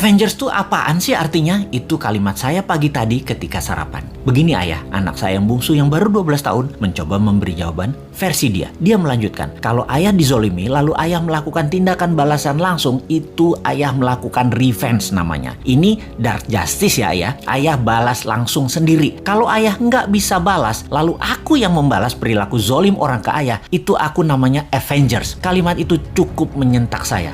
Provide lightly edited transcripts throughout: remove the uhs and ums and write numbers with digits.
Avengers tuh apaan sih artinya? Itu kalimat saya pagi tadi ketika sarapan. Begini ayah, anak saya yang bungsu yang baru 12 tahun mencoba memberi jawaban versi dia. Dia melanjutkan, kalau ayah dizolimi lalu ayah melakukan tindakan balasan langsung, itu ayah melakukan revenge namanya. Ini dark justice ya ayah. Ayah balas langsung sendiri. Kalau ayah nggak bisa balas, lalu aku yang membalas perilaku zolim orang ke ayah, itu aku namanya Avengers. Kalimat itu cukup menyentak saya.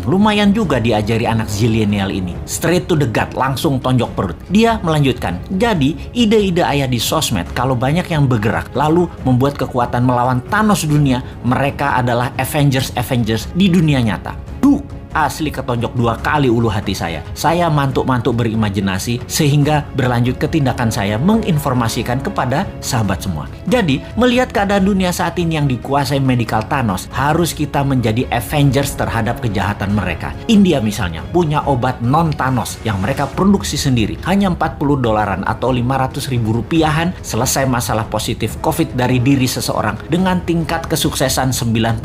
Lumayan juga diajari anak zilenial ini. Straight to the gut, langsung tonjok perut. Dia melanjutkan, jadi ide-ide ayah di sosmed kalau banyak yang bergerak lalu membuat kekuatan melawan Thanos dunia, mereka adalah Avengers di dunia nyata. Asli ketonjok 2 kali ulu hati saya. Saya mantuk-mantuk berimajinasi sehingga berlanjut ke tindakan saya menginformasikan kepada sahabat semua. Jadi, melihat keadaan dunia saat ini yang dikuasai medical Thanos, harus kita menjadi Avengers terhadap kejahatan mereka. India misalnya punya obat non-Thanos yang mereka produksi sendiri. Hanya $40 atau 500.000 rupiahan selesai masalah positif COVID dari diri seseorang dengan tingkat kesuksesan 98%.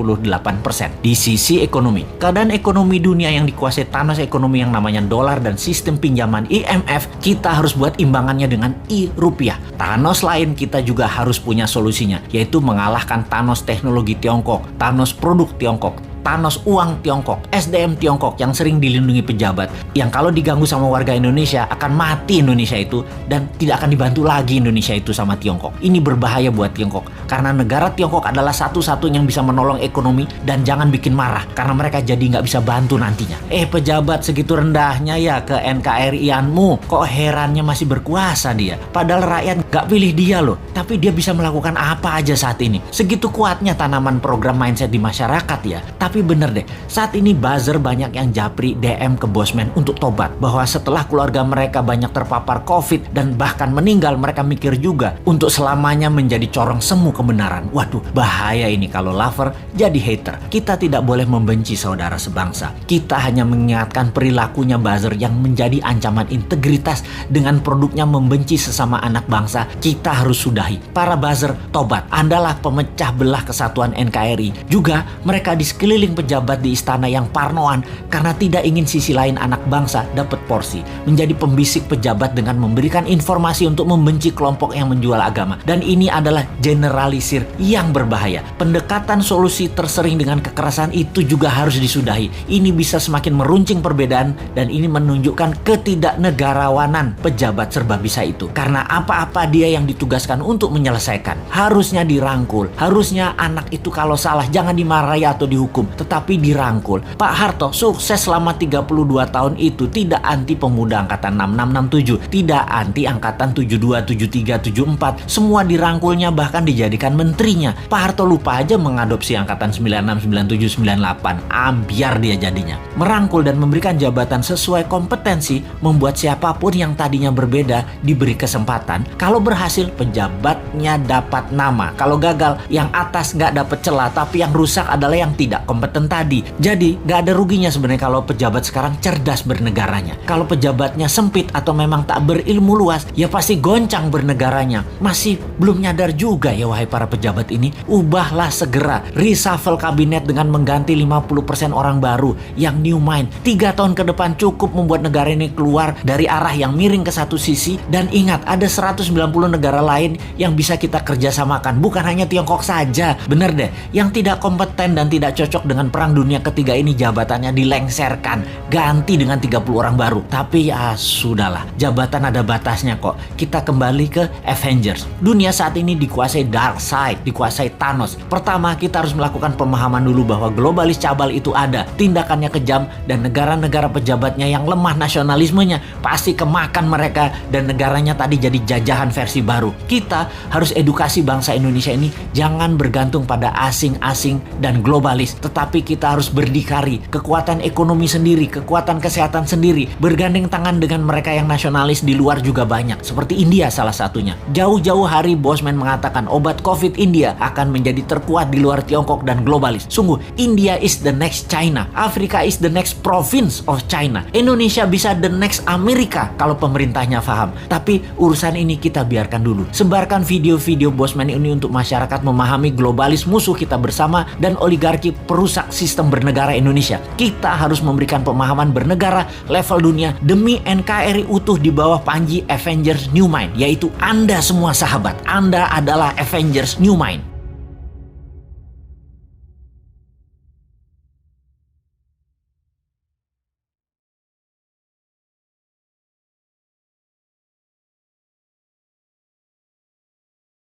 Di sisi ekonomi, keadaan ekonomi dunia yang dikuasai Thanos ekonomi yang namanya dolar dan sistem pinjaman IMF, kita harus buat imbangannya dengan rupiah. Thanos lain kita juga harus punya solusinya, yaitu mengalahkan Thanos teknologi Tiongkok, Thanos produk Tiongkok, Thanos uang Tiongkok, SDM Tiongkok yang sering dilindungi pejabat, yang kalau diganggu sama warga Indonesia akan mati Indonesia itu dan tidak akan dibantu lagi Indonesia itu sama Tiongkok. Ini berbahaya buat Tiongkok karena negara Tiongkok adalah satu-satunya yang bisa menolong ekonomi, dan jangan bikin marah karena mereka jadi nggak bisa bantu nantinya. Pejabat segitu rendahnya ya ke NKRI-anmu, kok herannya masih berkuasa dia? Padahal rakyat nggak pilih dia loh, tapi dia bisa melakukan apa aja saat ini. Segitu kuatnya tanaman program mindset di masyarakat ya. Tapi bener deh, saat ini buzzer banyak yang japri DM ke bosman untuk tobat, bahwa setelah keluarga mereka banyak terpapar COVID dan bahkan meninggal, mereka mikir juga untuk selamanya menjadi corong semu kebenaran. Waduh, bahaya ini kalau lover jadi hater. Kita tidak boleh membenci saudara sebangsa. Kita hanya mengingatkan perilakunya buzzer yang menjadi ancaman integritas dengan produknya membenci sesama anak bangsa. Kita harus sudahi. Para buzzer, tobat. Andalah pemecah belah kesatuan NKRI. Juga mereka di sekeliling pejabat di istana yang parnoan karena tidak ingin sisi lain anak bangsa dapat porsi, menjadi pembisik pejabat dengan memberikan informasi untuk membenci kelompok yang menjual agama. Dan ini adalah generalisir yang berbahaya. Pendekatan solusi tersering dengan kekerasan itu juga harus disudahi. Ini bisa semakin meruncing perbedaan, dan ini menunjukkan ketidaknegarawanan pejabat serba bisa itu. Karena apa-apa dia yang ditugaskan untuk menyelesaikan. Harusnya dirangkul. Harusnya anak itu kalau salah jangan dimarahi atau dihukum, tetapi dirangkul. Pak Harto sukses selama 32 tahun itu, tidak anti pemuda angkatan 6667, tidak anti angkatan 72, 73, 74. Semua dirangkulnya, bahkan dijadikan menterinya. Pak Harto lupa aja mengadopsi angkatan 96, 97, 98. Ambiar dia jadinya. Merangkul dan memberikan jabatan sesuai kompetensi membuat siapapun yang tadinya berbeda diberi kesempatan. Kalau berhasil, pejabatnya dapat nama. Kalau gagal, yang atas nggak dapat celah, tapi yang rusak adalah yang tidak kompeten tadi. Jadi gak ada ruginya sebenarnya kalau pejabat sekarang cerdas bernegaranya. Kalau pejabatnya sempit atau memang tak berilmu luas, ya pasti goncang bernegaranya. Masih belum nyadar juga ya wahai para pejabat ini. Ubahlah segera, reshuffle kabinet dengan mengganti 50% orang baru yang new mind. 3 tahun ke depan cukup membuat negara ini keluar dari arah yang miring ke satu sisi. Dan ingat, ada 190 negara lain yang bisa kita kerjasamakan, bukan hanya Tiongkok saja. Bener deh, yang tidak kompeten dan tidak cocok dengan perang dunia ketiga ini jabatannya dilengserkan, ganti dengan 30 orang baru. Tapi ya sudahlah, jabatan ada batasnya kok. Kita kembali ke Avengers. Dunia saat ini dikuasai dark side, dikuasai Thanos. Pertama, kita harus melakukan pemahaman dulu bahwa globalis cabal itu ada, tindakannya kejam, dan negara-negara pejabatnya yang lemah nasionalismenya pasti kemakan mereka, dan negaranya tadi jadi jajahan versi baru. Kita harus edukasi bangsa Indonesia ini jangan bergantung pada asing-asing dan globalis, tetapi kita harus berdikari, kekuatan ekonomi sendiri, kekuatan kesehatan sendiri, bergandeng tangan dengan mereka yang nasionalis di luar juga banyak, seperti India salah satunya. Jauh-jauh hari Bosman mengatakan obat COVID India akan menjadi terkuat di luar Tiongkok dan globalis. Sungguh, India is the next China, Afrika is the next province of China, Indonesia bisa the next Amerika kalau pemerintahnya paham. Tapi urusan ini kita biarkan dulu. Sebarkan video-video Bosman ini untuk masyarakat memahami globalis musuh kita bersama dan oligarki merusak sistem bernegara Indonesia. Kita harus memberikan pemahaman bernegara level dunia demi NKRI utuh di bawah panji Avengers New Mind, yaitu Anda semua sahabat. Anda adalah Avengers New Mind.